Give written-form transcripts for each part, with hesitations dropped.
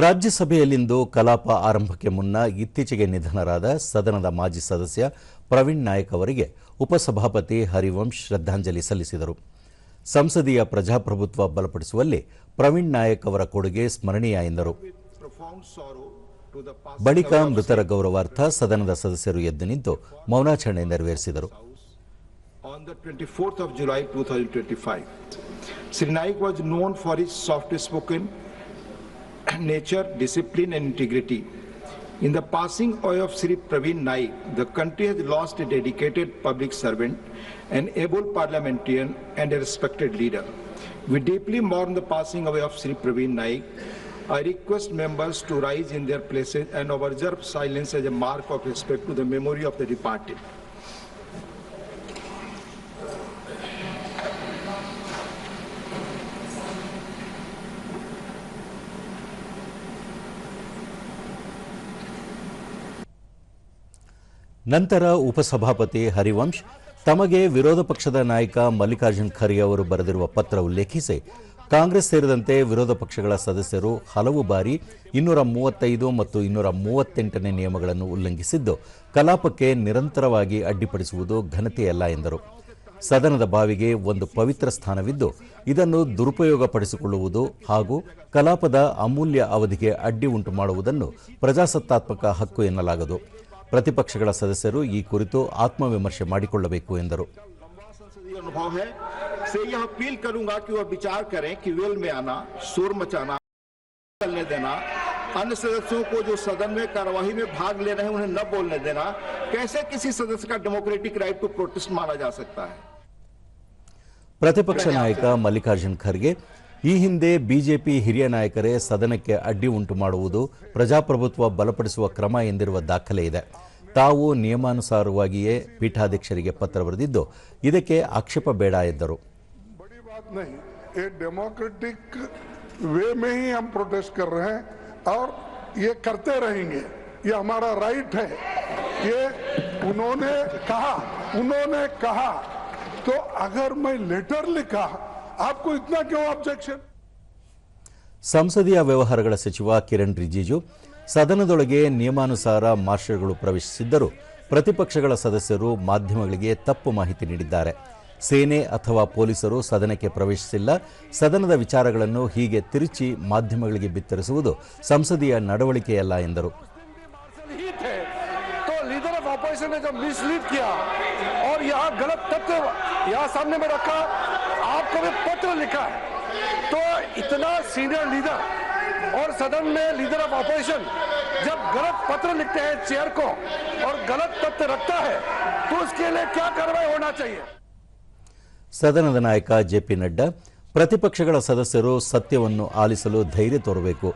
ರಾಜ್ಯಸಭೆಯಲ್ಲಿಂದು ಕಲಾಪ ಆರಂಭಕ್ಕೆ ಮುನ್ನ ಇತ್ತೀಚೆಗೆ ನಿಧನರಾದ ಸದನದ ಮಾಜಿ ಸದಸ್ಯ ಪ್ರವೀಣ್ ನಾಯಕ್ ಅವರಿಗೆ ಉಪಸಭಾಪತಿ ಹರಿವಂಶ್ ಶ್ರದ್ಧಾಂಜಲಿ ಸಲ್ಲಿಸಿದರು. ಸಂಸದೀಯ ಪ್ರಜಾಪ್ರಭುತ್ವ ಬಲಪಡಿಸುವಲ್ಲಿ ಪ್ರವೀಣ್ ನಾಯಕ್ ಅವರ ಕೊಡುಗೆ ಸ್ಮರಣೀಯ ಎಂದರು. ಬಳಿಕ ಮೃತರ ಗೌರವಾರ್ಥ ಸದನದ ಸದಸ್ಯರು ಎದ್ದು ನಿಂತು ಮೌನಾಚರಣೆ ನೆರವೇರಿಸಿದರು. On the 24th of July 2025, Sri Naik was known for his soft-spoken nature, discipline and integrity. In the passing away of Sri Praveen Naik, the country has lost a dedicated public servant, an able parliamentarian and a respected leader. We deeply mourn the passing away of Sri Praveen Naik. I request members to rise in their places and observe silence as a mark of respect to the memory of the departed. ನಂತರ ಉಪಸಭಾಪತಿ ಹರಿವಂಶ್ ತಮಗೆ ವಿರೋಧ ಪಕ್ಷದ ನಾಯಕ ಮಲ್ಲಿಕಾರ್ಜುನ್ ಖರ್ಗೆ ಅವರು ಬರೆದಿರುವ ಪತ್ರ ಉಲ್ಲೇಖಿಸಿ, ಕಾಂಗ್ರೆಸ್ ಸೇರಿದಂತೆ ವಿರೋಧ ಪಕ್ಷಗಳ ಸದಸ್ಯರು ಹಲವು ಬಾರಿ 235 ಮತ್ತು 238ನೇ ನಿಯಮಗಳನ್ನು ಉಲ್ಲಂಘಿಸಿದ್ದು ಕಲಾಪಕ್ಕೆ ನಿರಂತರವಾಗಿ ಅಡ್ಡಿಪಡಿಸುವುದು ಘನತೆಯಲ್ಲ ಎಂದರು. ಸದನದ ಬಾವಿಗೆ ಒಂದು ಪವಿತ್ರ ಸ್ಥಾನವಿದ್ದು ಇದನ್ನು ದುರುಪಯೋಗಪಡಿಸಿಕೊಳ್ಳುವುದು ಹಾಗೂ ಕಲಾಪದ ಅಮೂಲ್ಯ ಅವಧಿಗೆ ಅಡ್ಡಿ ಉಂಟು ಮಾಡುವುದನ್ನು ಪ್ರಜಾಸತ್ತಾತ್ಮಕ ಹಕ್ಕು ಎನ್ನಲಾಗದು. ಪ್ರತಿಪಕ್ಷಗಳ ಸದಸ್ಯರು ಈ ಕುರಿತು ಆತ್ಮವಿಮರ್ಶೆ ಮಾಡಿಕೊಳ್ಳಬೇಕು ಎಂದರು. से यह अपील करूंगा कि वह विचार करें कि वेल में आना, शोर मचाना, चलने देना, अन्य सदस्यों को जो सदन में कार्यवाही में भाग ले रहे हैं उन्हें न बोलने देना कैसे किसी सदस्य का डेमोक्रेटिक राइट टू प्रोटेस्ट माना जा सकता है. ಪ್ರತಿಪಕ್ಷ ನಾಯಕ ಮಲ್ಲಿಕಾರ್ಜುನ್ ಖರ್ಗೆ ಈ ಹಿಂದೆ ಬಿಜೆಪಿ ಹಿರಿಯ ನಾಯಕರೇ ಸದನಕ್ಕೆ ಅಡ್ಡಿ ಉಂಟು ಮಾಡುವುದು ಪ್ರಜಾಪ್ರಭುತ್ವ ಬಲಪಡಿಸುವ ಕ್ರಮ ಎಂದಿರುವ ದಾಖಲೆ ಇದೆ. ತಾವು ನಿಯಮಾನುಸಾರವಾಗಿಯೇ ಪೀಠಾಧ್ಯಕ್ಷರಿಗೆ ಪತ್ರ ಬರೆದಿದ್ದು ಇದಕ್ಕೆ ಆಕ್ಷೇಪ ಬೇಡ ಎಂದರು. डेमोक्रेटिक वे में ही हम प्रोटेस्ट कर रहे हैं और ये करते रहेंगे, ये हमारा राइट है. ये उन्होंने कहा तो अगर मैं लेटर लिखा आपको इतना क्यों ऑब्जेक्शन. ಸಂಸದೀಯ ವ್ಯವಹಾರಗಳ ಸಚಿವ ಕಿರಣ್ ರಿಜಿಜು ಸದನದೊಳಗೆ ನಿಯಮಾನುಸಾರ ಮಾರ್ಷಲ್ಗಳು ಪ್ರವೇಶಿಸಿದ್ದರೂ ಪ್ರತಿಪಕ್ಷಗಳ ಸದಸ್ಯರು ಮಾಧ್ಯಮಗಳಿಗೆ ತಪ್ಪು ಮಾಹಿತಿ ನೀಡಿದ್ದಾರೆ. ಸೇನೆ ಅಥವಾ ಪೊಲೀಸರು ಸದನಕ್ಕೆ ಪ್ರವೇಶಿಸಿಲ್ಲ. ಸದನದ ವಿಚಾರಗಳನ್ನು ಹೀಗೆ ತಿರುಚಿ ಮಾಧ್ಯಮಗಳಿಗೆ ಬಿತ್ತರಿಸುವುದು ಸಂಸದೀಯ ನಡವಳಿಕೆಯಲ್ಲ ಎಂದರು. तो इतना सीनियर लीडर और सदन में लीडर ऑफ ऑपोजिशन जब गलत पत्र लिखते हैं चेयर को और गलत तथ्य रखता है तो उसके लिए क्या कार्रवाई होना चाहिए. ಸದನದ ನಾಯಕ ಜೆಪಿ ನಡ್ಡಾ ಪ್ರತಿಪಕ್ಷಗಳ ಸದಸ್ಯರು ಸತ್ಯವನ್ನು ಆಲಿಸಲು ಧೈರ್ಯ ತೋರಬೇಕು,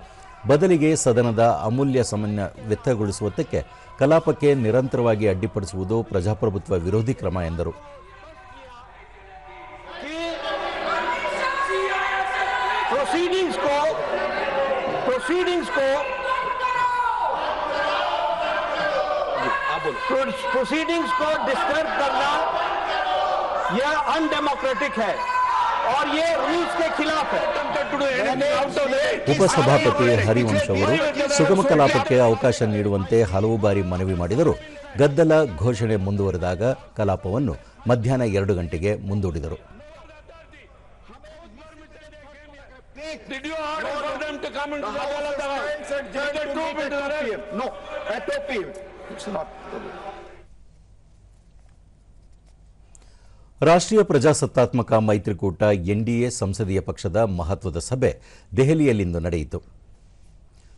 ಬದಲಿಗೆ ಸದನದ ಅಮೂಲ್ಯ ಸಮಯ ವ್ಯರ್ಥಗೊಳಿಸುವುದಕ್ಕೆ ಕಲಾಪಕ್ಕೆ ನಿರಂತರವಾಗಿ ಅಡ್ಡಿಪಡಿಸುವುದು ಪ್ರಜಾಪ್ರಭುತ್ವ ವಿರೋಧಿ ಕ್ರಮ ಎಂದರು. प्रोसीडिंग्स को डिस्टर्ब करना यह अनडेमोक्रेटिक है और ये रूल्स के खिलाफ है. ಉಪಸಭಾಪತಿ ಹರಿವಂಶ್ ಅವರು ಸುಗಮ ಕಲಾಪಕ್ಕೆ ಅವಕಾಶ ನೀಡುವಂತೆ ಹಲವು ಬಾರಿ ಮನವಿ ಮಾಡಿದರು. ಗದ್ದಲ ಘೋಷಣೆ ಮುಂದುವರೆದಾಗ ಕಲಾಪವನ್ನು ಮಧ್ಯಾಹ್ನ 2 ಗಂಟೆಗೆ ಮುಂದೂಡಿದರು. ರಾಷ್ಟ್ರೀಯ ಪ್ರಜಾಸತ್ತಾತ್ಮಕ ಮೈತ್ರಿಕೂಟ ಎನ್ಡಿಎ ಸಂಸದೀಯ ಪಕ್ಷದ ಮಹತ್ವದ ಸಭೆ ದೆಹಲಿಯಲ್ಲಿಂದು ನಡೆಯಿತು.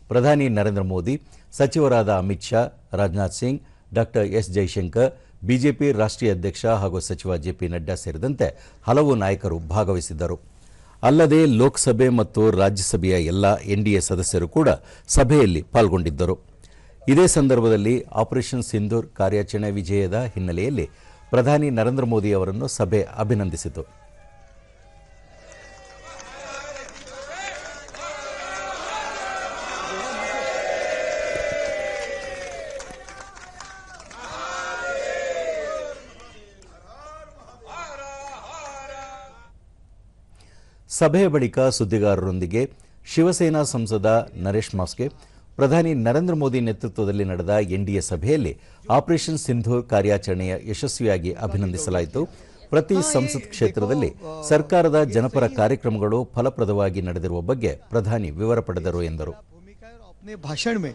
ಪ್ರಧಾನಿ ನರೇಂದ್ರ ಮೋದಿ, ಸಚಿವರಾದ ಅಮಿತ್ ಶಾ, ರಾಜನಾಥ್ ಸಿಂಗ್, ಡಾ ಎಸ್ ಜೈಶಂಕರ್, ಬಿಜೆಪಿ ರಾಷ್ಟ್ರೀಯ ಅಧ್ಯಕ್ಷ ಹಾಗೂ ಸಚಿವ ಜೆಪಿ ನಡ್ಡಾ ಸೇರಿದಂತೆ ಹಲವು ನಾಯಕರು ಭಾಗವಹಿಸಿದ್ದರು. ಅಲ್ಲದೆ ಲೋಕಸಭೆ ಮತ್ತು ರಾಜ್ಯಸಭೆಯ ಎಲ್ಲ ಎನ್ಡಿಎ ಸದಸ್ಯರು ಕೂಡ ಸಭೆಯಲ್ಲಿ ಪಾಲ್ಗೊಂಡಿದ್ದರು. ಇದೇ ಸಂದರ್ಭದಲ್ಲಿ ಆಪರೇಷನ್ ಸಿಂಧೂರ್ ಕಾರ್ಯಾಚರಣೆ ವಿಜಯದ ಹಿನ್ನೆಲೆಯಲ್ಲಿ ಪ್ರಧಾನಿ ನರೇಂದ್ರ ಮೋದಿ ಅವರನ್ನು ಸಭೆ ಅಭಿನಂದಿಸಿತು. ಸಭೆಯ ಬಳಿಕ ಸುದ್ದಿಗಾರರೊಂದಿಗೆ ಶಿವಸೇನಾ ಸಂಸದ ನರೇಶ್ ಮಾಸ್ಕೆ, ಪ್ರಧಾನಿ ನರೇಂದ್ರ ಮೋದಿ ನೇತೃತ್ವದಲ್ಲಿ ನಡೆದ ಎನ್ಡಿಎ ಸಭೆಯಲ್ಲಿ ಆಪರೇಷನ್ ಸಿಂಧೂರ್ ಕಾರ್ಯಾಚರಣೆಯ ಯಶಸ್ವಿಯಾಗಿ ಅಭಿನಂದಿಸಲಾಯಿತು. ಪ್ರತಿ ಸಂಸತ್ ಕ್ಷೇತ್ರದಲ್ಲಿ ಸರ್ಕಾರದ ಜನಪರ ಕಾರ್ಯಕ್ರಮಗಳು ಫಲಪ್ರದವಾಗಿ ನಡೆದಿರುವ ಬಗ್ಗೆ ಪ್ರಧಾನಿ ವಿವರ ಪಡೆದರು ಎಂದರು. अपने भाषण में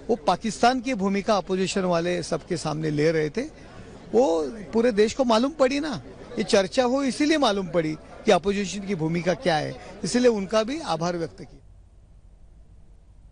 वो पाकिस्तान की भूमिका अपोजिशन वाले सबके सामने ले रहे थे, वो पूरे देश को मालूम पड़ी ना, ये चर्चा हो इसीलिए मालूम पड़ी कि अपोजिशन की भूमिका क्या है, इसलिए उनका भी आभार व्यक्त किया।